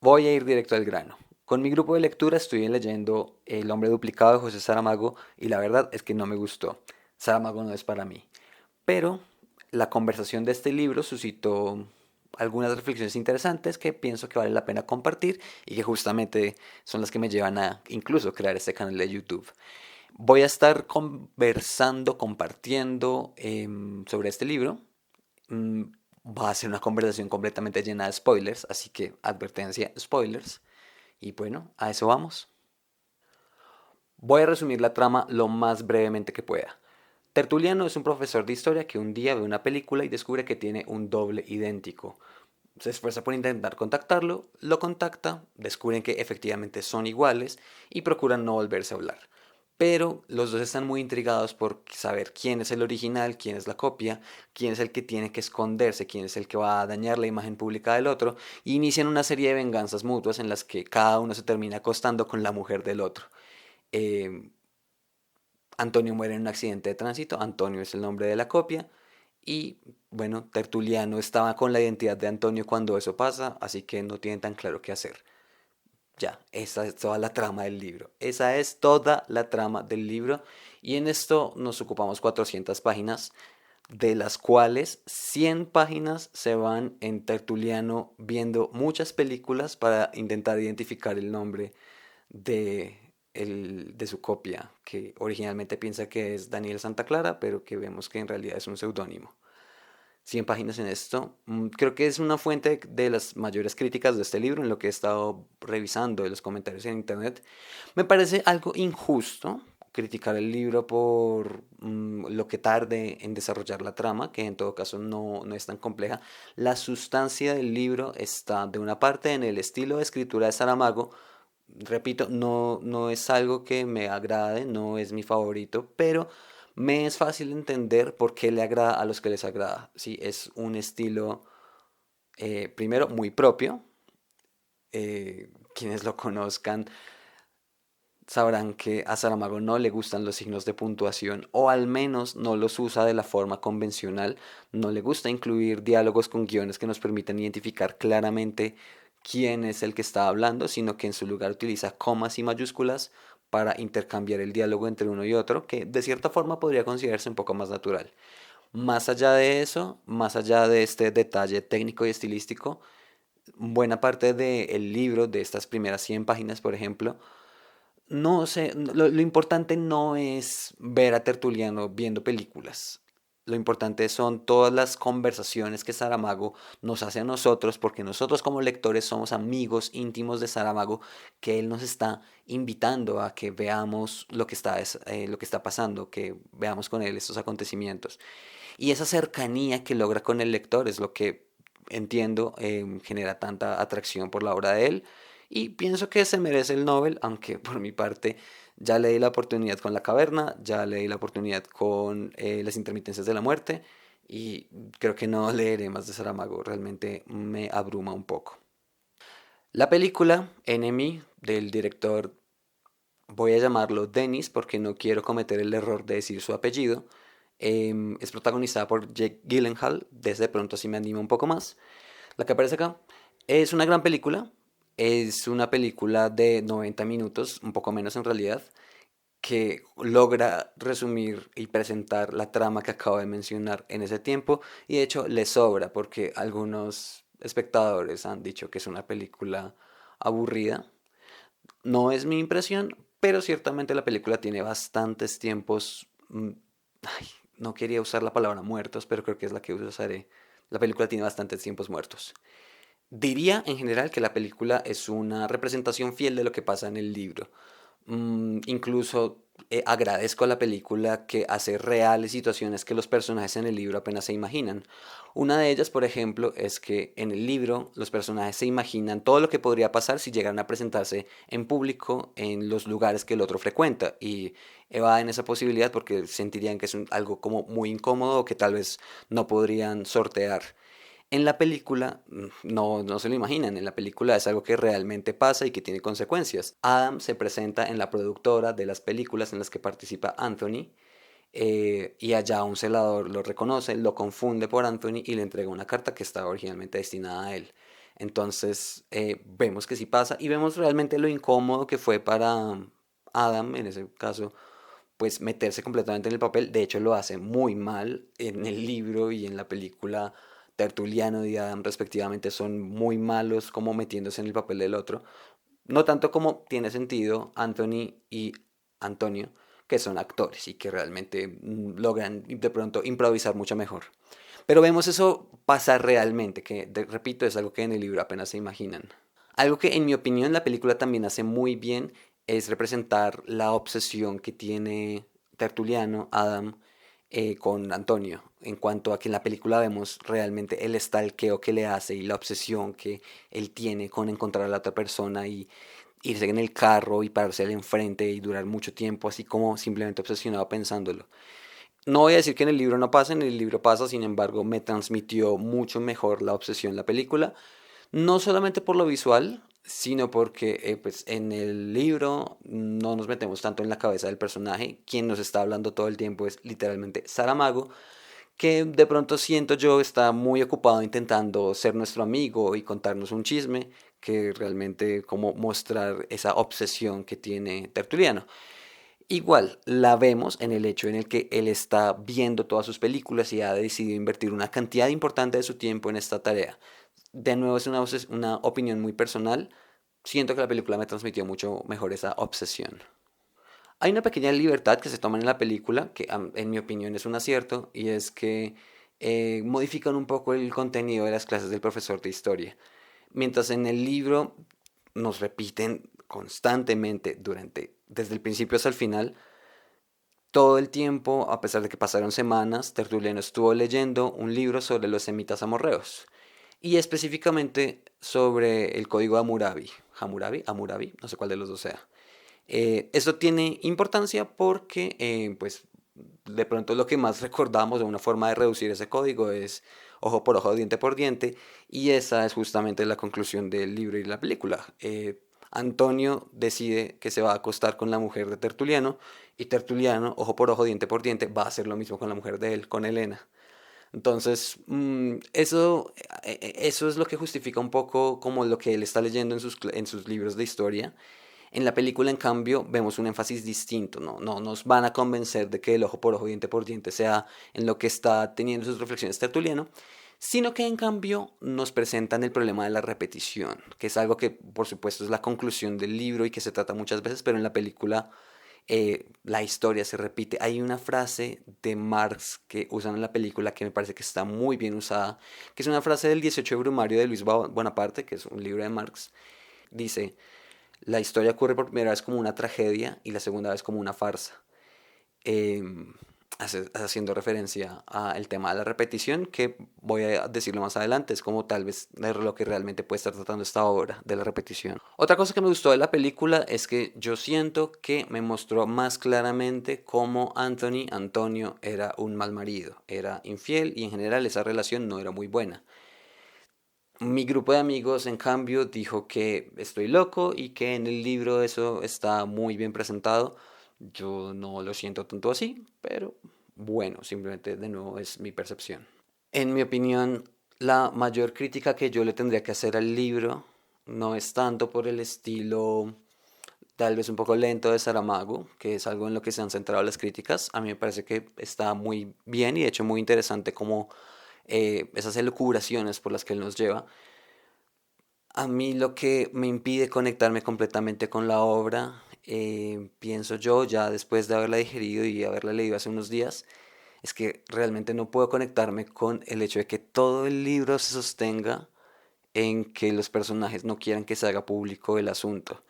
Voy a ir directo al grano. Con mi grupo de lectura estoy leyendo El hombre duplicado de José Saramago y la verdad es que no me gustó. Saramago no es para mí. Pero la conversación de este libro suscitó algunas reflexiones interesantes que pienso que vale la pena compartir y que justamente son las que me llevan a incluso crear este canal de YouTube. Voy a estar conversando, compartiendo sobre este libro. Mm, Va a ser una conversación completamente llena de spoilers, así que advertencia, spoilers. Y bueno, a eso vamos. Voy a resumir la trama lo más brevemente que pueda. Tertuliano es un profesor de historia que un día ve una película y descubre que tiene un doble idéntico. Se esfuerza por intentar contactarlo, lo contacta, descubren que efectivamente son iguales y procuran no volverse a hablar. Pero los dos están muy intrigados por saber quién es el original, quién es la copia, quién es el que tiene que esconderse, quién es el que va a dañar la imagen pública del otro, y inician una serie de venganzas mutuas en las que cada uno se termina acostando con la mujer del otro. Eh, Antonio muere en un accidente de tránsito, Antonio es el nombre de la copia, y bueno, Tertuliano estaba con la identidad de Antonio cuando eso pasa, así que no tienen tan claro qué hacer. Ya, esa es toda la trama del libro. Esa es toda la trama del libro. Y en esto nos ocupamos 400 páginas, de las cuales 100 páginas se van en Tertuliano viendo muchas películas para intentar identificar el nombre de su copia, que originalmente piensa que es Daniel Santa Clara, pero que vemos que en realidad es un seudónimo. 100 páginas en esto. Creo que es una fuente de las mayores críticas de este libro en lo que he estado revisando de los comentarios en internet. Me parece algo injusto criticar el libro por lo que tarde en desarrollar la trama, que en todo caso no es tan compleja. La sustancia del libro está de una parte en el estilo de escritura de Saramago. Repito, no es algo que me agrade, no es mi favorito, pero me es fácil entender por qué le agrada a los que les agrada. Sí, es un estilo, primero, muy propio. Quienes lo conozcan sabrán que a Saramago no le gustan los signos de puntuación, o al menos no los usa de la forma convencional. No le gusta incluir diálogos con guiones que nos permitan identificar claramente quién es el que está hablando, sino que en su lugar utiliza comas y mayúsculas para intercambiar el diálogo entre uno y otro, que de cierta forma podría considerarse un poco más natural. Más allá de eso, más allá de este detalle técnico y estilístico, buena parte del libro, de estas primeras 100 páginas, por ejemplo, no sé, lo importante no es ver a Tertuliano viendo películas. Lo importante son todas las conversaciones que Saramago nos hace a nosotros, porque nosotros como lectores somos amigos íntimos de Saramago, que él nos está invitando a que veamos lo que está pasando, que veamos con él estos acontecimientos. Y esa cercanía que logra con el lector es lo que entiendo genera tanta atracción por la obra de él. Y pienso que se merece el Nobel, aunque por mi parte ya le di la oportunidad con La Caverna, ya le di la oportunidad con Las intermitencias de la muerte y creo que no leeré más de Saramago, realmente me abruma un poco. La película Enemy del director, voy a llamarlo Dennis porque no quiero cometer el error de decir su apellido, es protagonizada por Jake Gyllenhaal, desde pronto así me anima un poco más. La que aparece acá es una gran película, es una película de 90 minutos, un poco menos en realidad, que logra resumir y presentar la trama que acabo de mencionar en ese tiempo y de hecho le sobra porque algunos espectadores han dicho que es una película aburrida. No es mi impresión, pero ciertamente la película tiene bastantes tiempos. Ay, no quería usar la palabra muertos, pero creo que es la que usaré. La película tiene bastantes tiempos muertos. Diría en general que la película es una representación fiel de lo que pasa en el libro. Incluso agradezco a la película que hace reales situaciones que los personajes en el libro apenas se imaginan. Una de ellas, por ejemplo, es que en el libro los personajes se imaginan todo lo que podría pasar si llegaran a presentarse en público en los lugares que el otro frecuenta y evaden esa posibilidad porque sentirían que es algo como muy incómodo o que tal vez no podrían sortear. En la película no se lo imaginan, en la película es algo que realmente pasa y que tiene consecuencias. Adam se presenta en la productora de las películas en las que participa Anthony y allá un celador lo reconoce, lo confunde por Anthony y le entrega una carta que estaba originalmente destinada a él. Entonces vemos que sí pasa y vemos realmente lo incómodo que fue para Adam, en ese caso, pues meterse completamente en el papel. De hecho, lo hace muy mal en el libro y en la película. Tertuliano y Adam respectivamente son muy malos como metiéndose en el papel del otro. No tanto como tiene sentido Anthony y Antonio, que son actores y que realmente logran de pronto improvisar mucho mejor. Pero vemos eso pasar realmente, que repito, es algo que en el libro apenas se imaginan. Algo que en mi opinión la película también hace muy bien es representar la obsesión que tiene Tertuliano, Adam, con Antonio, en cuanto a que en la película vemos realmente el stalkeo que le hace y la obsesión que él tiene con encontrar a la otra persona y irse en el carro y pararse al enfrente y durar mucho tiempo así como simplemente obsesionado pensándolo. No voy a decir que en el libro no pasa, en el libro pasa, sin embargo me transmitió mucho mejor la obsesión la película, no solamente por lo visual, sino porque pues en el libro no nos metemos tanto en la cabeza del personaje, quien nos está hablando todo el tiempo es literalmente Saramago, que de pronto siento yo está muy ocupado intentando ser nuestro amigo y contarnos un chisme, que realmente como mostrar esa obsesión que tiene Tertuliano. Igual la vemos en el hecho en el que él está viendo todas sus películas y ha decidido invertir una cantidad importante de su tiempo en esta tarea. De nuevo es una opinión muy personal. Siento que la película me transmitió mucho mejor esa obsesión. Hay una pequeña libertad que se toman en la película, que en mi opinión es un acierto, y es que modifican un poco el contenido de las clases del profesor de historia. Mientras en el libro nos repiten constantemente desde el principio hasta el final, todo el tiempo, a pesar de que pasaron semanas, Tertuliano estuvo leyendo un libro sobre los semitas amorreos y específicamente sobre el código de Hammurabi. Hammurabi, no sé cuál de los dos sea. Esto tiene importancia porque, pues, de pronto lo que más recordamos de una forma de reducir ese código es ojo por ojo, diente por diente, y esa es justamente la conclusión del libro y la película. Antonio decide que se va a acostar con la mujer de Tertuliano, y Tertuliano, ojo por ojo, diente por diente, va a hacer lo mismo con la mujer de él, con Helena. Entonces, eso es lo que justifica un poco como lo que él está leyendo en sus libros de historia. En la película, en cambio, vemos un énfasis distinto, ¿no? No nos van a convencer de que el ojo por ojo, diente por diente sea en lo que está teniendo sus reflexiones Tertuliano, sino que en cambio nos presentan el problema de la repetición, que es algo que por supuesto es la conclusión del libro y que se trata muchas veces, pero en la película la historia se repite. Hay una frase de Marx que usan en la película que me parece que está muy bien usada, que es una frase del 18 de Brumario de Luis Bonaparte, que es un libro de Marx. Dice, la historia ocurre por primera vez como una tragedia y la segunda vez como una farsa. em, Haciendo referencia al tema de la repetición, que voy a decirlo más adelante, es como tal vez de lo que realmente puede estar tratando esta obra, de la repetición. Otra cosa que me gustó de la película es que yo siento que me mostró más claramente cómo Antonio era un mal marido, era infiel y en general esa relación no era muy buena. Mi grupo de amigos, en cambio, dijo que estoy loco y que en el libro eso está muy bien presentado. Yo no lo siento tanto así, pero bueno, simplemente de nuevo es mi percepción. En mi opinión, la mayor crítica que yo le tendría que hacer al libro no es tanto por el estilo tal vez un poco lento de Saramago, que es algo en lo que se han centrado las críticas. A mí me parece que está muy bien y de hecho muy interesante como esas elucubraciones por las que él nos lleva. A mí lo que me impide conectarme completamente con la obra, pienso yo, ya después de haberla digerido y haberla leído hace unos días, es que realmente no puedo conectarme con el hecho de que todo el libro se sostenga en que los personajes no quieran que se haga público el asunto.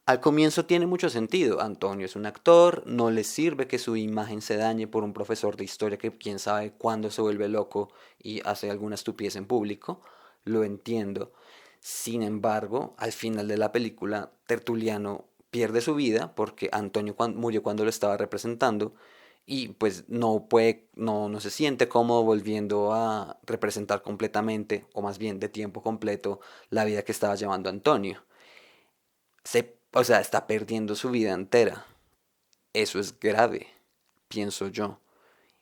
Al comienzo tiene mucho sentido. Antonio es un actor, no le sirve que su imagen se dañe por un profesor de historia que quién sabe cuándo se vuelve loco y hace alguna estupidez en público. Lo entiendo. Sin embargo, al final de la película, Tertuliano pierde su vida porque Antonio murió cuando lo estaba representando y pues no se siente cómodo volviendo a representar completamente, o más bien de tiempo completo, la vida que estaba llevando Antonio. O sea, está perdiendo su vida entera. Eso es grave, pienso yo.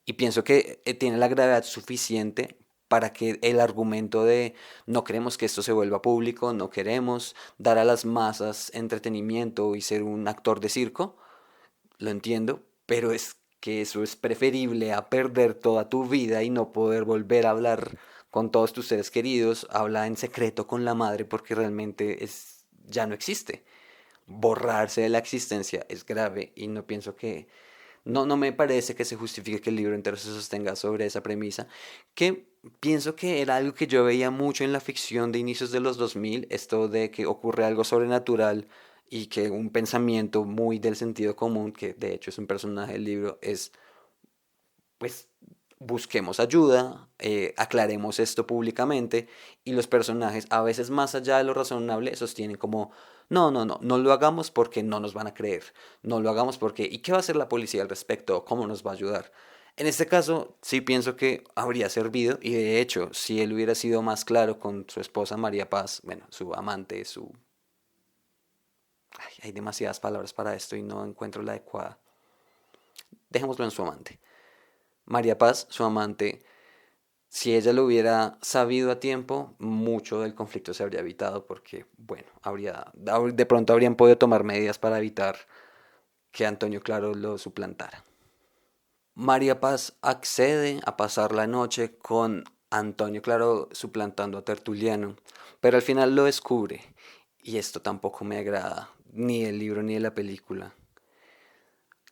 Y pienso que tiene la gravedad suficiente para que el argumento de no queremos que esto se vuelva público, no queremos dar a las masas entretenimiento y ser un actor de circo, lo entiendo, pero es que eso es preferible a perder toda tu vida y no poder volver a hablar con todos tus seres queridos, habla en secreto con la madre porque realmente ya no existe. Borrarse de la existencia es grave y no pienso que no me parece que se justifique que el libro entero se sostenga sobre esa premisa, que pienso que era algo que yo veía mucho en la ficción de inicios de los 2000, esto de que ocurre algo sobrenatural y que un pensamiento muy del sentido común, que de hecho es un personaje del libro, es pues busquemos ayuda, aclaremos esto públicamente y los personajes a veces más allá de lo razonable sostienen como no lo hagamos porque no nos van a creer, no lo hagamos porque ¿y qué va a hacer la policía al respecto? ¿Cómo nos va a ayudar? En este caso sí pienso que habría servido y de hecho si él hubiera sido más claro con su esposa María Paz, bueno, su amante, hay demasiadas palabras para esto y no encuentro la adecuada. Dejémoslo en su amante. María Paz, su amante, si ella lo hubiera sabido a tiempo, mucho del conflicto se habría evitado porque, bueno, de pronto habrían podido tomar medidas para evitar que Antonio Claro lo suplantara. María Paz accede a pasar la noche con Antonio Claro suplantando a Tertuliano, pero al final lo descubre y esto tampoco me agrada, ni del libro ni de la película.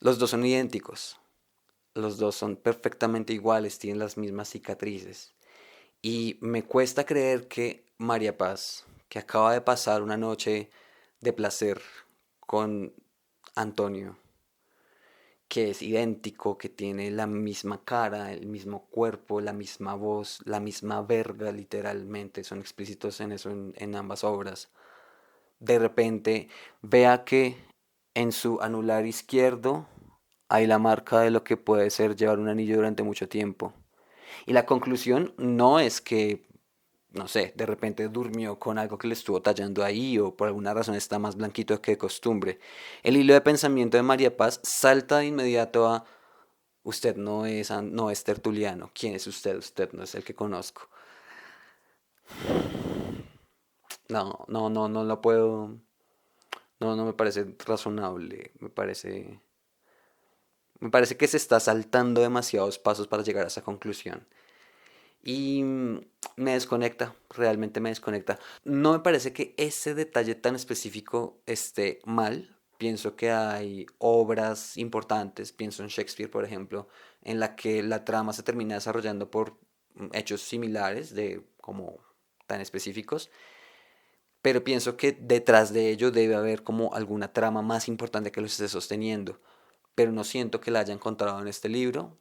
Los dos son idénticos, los dos son perfectamente iguales, tienen las mismas cicatrices. Y me cuesta creer que María Paz, que acaba de pasar una noche de placer con Antonio, que es idéntico, que tiene la misma cara, el mismo cuerpo, la misma voz, la misma verga, literalmente, son explícitos en eso en ambas obras, de repente vea que en su anular izquierdo hay la marca de lo que puede ser llevar un anillo durante mucho tiempo. Y la conclusión no es que, no sé, de repente durmió con algo que le estuvo tallando ahí o por alguna razón está más blanquito que de costumbre. El hilo de pensamiento de María Paz salta de inmediato a usted no es Tertuliano. ¿Quién es usted? Usted no es el que conozco. No lo puedo. No me parece razonable. Me parece que se está saltando demasiados pasos para llegar a esa conclusión. Y me desconecta, realmente me desconecta. No me parece que ese detalle tan específico esté mal. Pienso que hay obras importantes, pienso en Shakespeare, por ejemplo, en la que la trama se termina desarrollando por hechos similares, de como tan específicos, pero pienso que detrás de ello debe haber como alguna trama más importante que lo esté sosteniendo, pero no siento que la haya encontrado en este libro,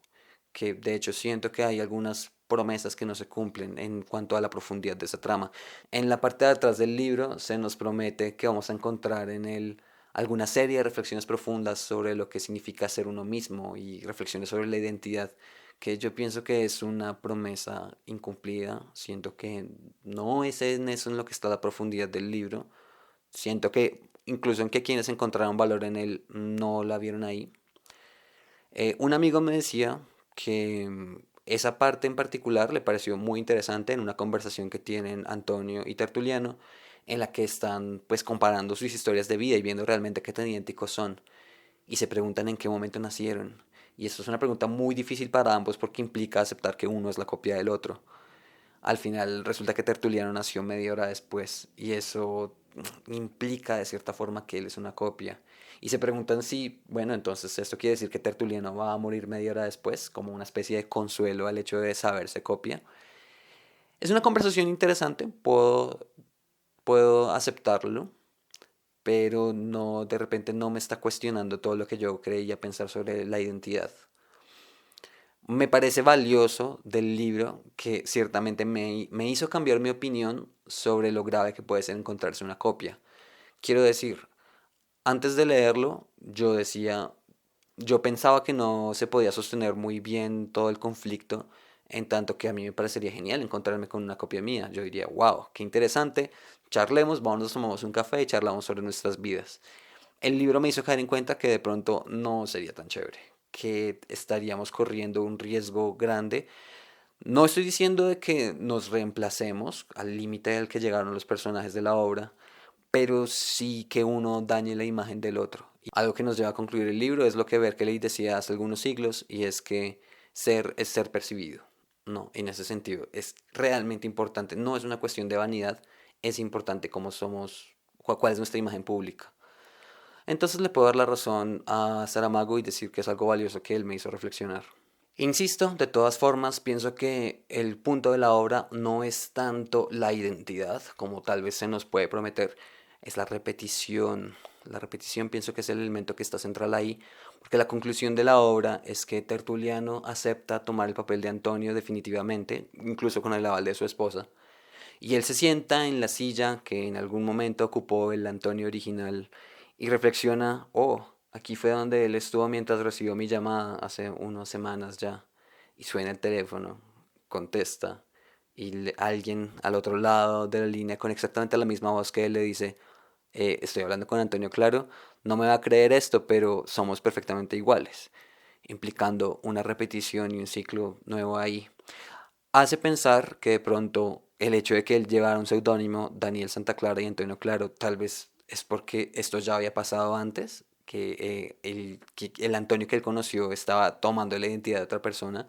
que de hecho siento que hay algunas promesas que no se cumplen en cuanto a la profundidad de esa trama. En la parte de atrás del libro se nos promete que vamos a encontrar en él alguna serie de reflexiones profundas sobre lo que significa ser uno mismo y reflexiones sobre la identidad, que yo pienso que es una promesa incumplida. Siento que no es en eso en lo que está la profundidad del libro. Siento que incluso en que quienes encontraron valor en él no la vieron ahí. Un amigo me decía que esa parte en particular le pareció muy interesante en una conversación que tienen Antonio y Tertuliano, en la que están pues comparando sus historias de vida y viendo realmente qué tan idénticos son, y se preguntan en qué momento nacieron. Y esto es una pregunta muy difícil para ambos porque implica aceptar que uno es la copia del otro. Al final resulta que Tertuliano nació media hora después y eso implica de cierta forma que él es una copia. Y se preguntan si, bueno, entonces esto quiere decir que Tertuliano va a morir media hora después, como una especie de consuelo al hecho de saberse copia. Es una conversación interesante, puedo aceptarlo, pero no, de repente no me está cuestionando todo lo que yo creía pensar sobre la identidad. Me parece valioso del libro que ciertamente me hizo cambiar mi opinión sobre lo grave que puede ser encontrarse una copia. Quiero decir, antes de leerlo, yo pensaba que no se podía sostener muy bien todo el conflicto, en tanto que a mí me parecería genial encontrarme con una copia mía. Yo diría, wow, qué interesante, charlemos, vamos, tomamos un café y charlamos sobre nuestras vidas. El libro me hizo caer en cuenta que de pronto no sería tan chévere, que estaríamos corriendo un riesgo grande No estoy diciendo de que nos reemplacemos al límite al que llegaron los personajes de la obra, pero sí que uno dañe la imagen del otro. Y algo que nos lleva a concluir el libro es lo que Berkeley decía hace algunos siglos, y es que ser es ser percibido. No, en ese sentido, es realmente importante. No es una cuestión de vanidad, es importante cómo somos, cuál es nuestra imagen pública. Entonces le puedo dar la razón a Saramago y decir que es algo valioso que él me hizo reflexionar. Insisto, de todas formas, pienso que el punto de la obra no es tanto la identidad, como tal vez se nos puede prometer, es la repetición. La repetición pienso que es el elemento que está central ahí, porque la conclusión de la obra es que Tertuliano acepta tomar el papel de Antonio definitivamente, incluso con el aval de su esposa, y él se sienta en la silla que en algún momento ocupó el Antonio original y reflexiona, oh, aquí fue donde él estuvo mientras recibió mi llamada hace unas semanas ya. Y suena el teléfono, contesta, y alguien al otro lado de la línea con exactamente la misma voz que él le dice, estoy hablando con Antonio Claro, no me va a creer esto, pero somos perfectamente iguales, implicando una repetición y un ciclo nuevo ahí. Hace pensar que de pronto el hecho de que él llevara un seudónimo, Daniel Santa Clara y Antonio Claro, tal vez es porque esto ya había pasado antes, que el Antonio que él conoció estaba tomando la identidad de otra persona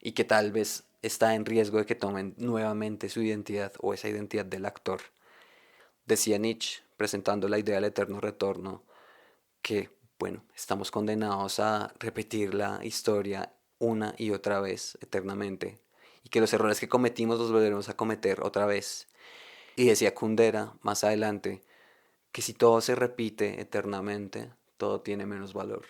y que tal vez está en riesgo de que tomen nuevamente su identidad o esa identidad del actor. Decía Nietzsche, presentando la idea del eterno retorno, que, bueno, estamos condenados a repetir la historia una y otra vez, eternamente, y que los errores que cometimos los volveremos a cometer otra vez. Y decía Kundera más adelante que si todo se repite eternamente, todo tiene menos valor.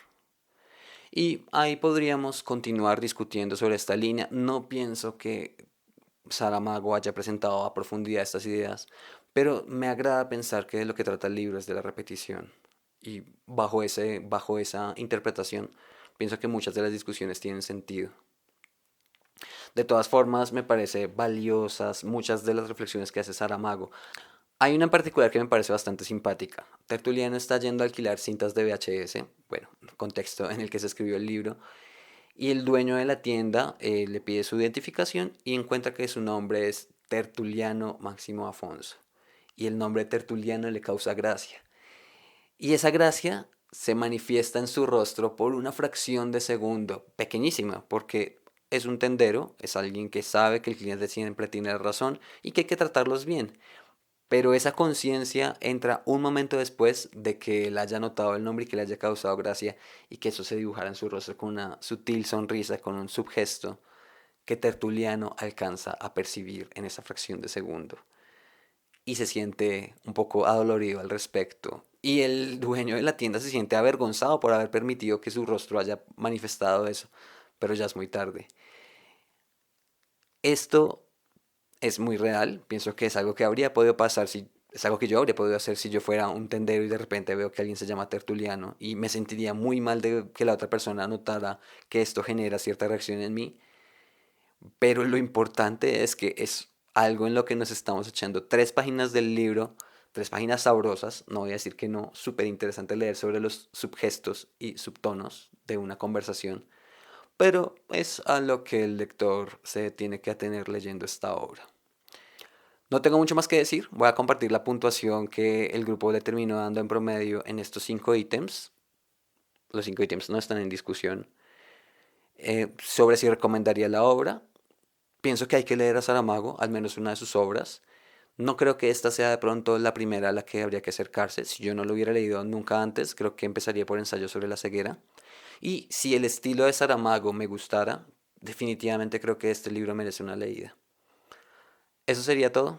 Y ahí podríamos continuar discutiendo sobre esta línea. No pienso que Saramago haya presentado a profundidad estas ideas, pero me agrada pensar que de lo que trata el libro es de la repetición. Y bajo esa interpretación, pienso que muchas de las discusiones tienen sentido. De todas formas, me parece valiosas muchas de las reflexiones que hace Saramago. Hay una en particular que me parece bastante simpática. Tertuliano está yendo a alquilar cintas de VHS, bueno, contexto en el que se escribió el libro, y el dueño de la tienda le pide su identificación y encuentra que su nombre es Tertuliano Máximo Afonso. Y el nombre Tertuliano le causa gracia. Y esa gracia se manifiesta en su rostro por una fracción de segundo, pequeñísima, porque es un tendero, es alguien que sabe que el cliente siempre tiene la razón y que hay que tratarlos bien. Pero esa conciencia entra un momento después de que él haya notado el nombre y que le haya causado gracia y que eso se dibujara en su rostro con una sutil sonrisa, con un subgesto que Tertuliano alcanza a percibir en esa fracción de segundo. Y se siente un poco adolorido al respecto. Y el dueño de la tienda se siente avergonzado por haber permitido que su rostro haya manifestado eso. Pero ya es muy tarde. Esto es muy real. Pienso que es algo que habría podido pasar si es algo que yo habría podido hacer si yo fuera un tendero y de repente veo que alguien se llama Tertuliano y me sentiría muy mal de que la otra persona notara que esto genera cierta reacción en mí. Pero lo importante es que es algo en lo que nos estamos echando 3 páginas del libro, 3 páginas sabrosas, no voy a decir que no, súper interesante leer sobre los subgestos y subtonos de una conversación, pero es a lo que el lector se tiene que atener leyendo esta obra. No tengo mucho más que decir, voy a compartir la puntuación que el grupo le terminó dando en promedio en estos 5 ítems. Los 5 ítems no están en discusión. Sobre si recomendaría la obra. Pienso que hay que leer a Saramago, al menos una de sus obras. No creo que esta sea de pronto la primera a la que habría que acercarse. Si yo no lo hubiera leído nunca antes, creo que empezaría por Ensayo sobre la ceguera. Y si el estilo de Saramago me gustara, definitivamente creo que este libro merece una leída. Eso sería todo.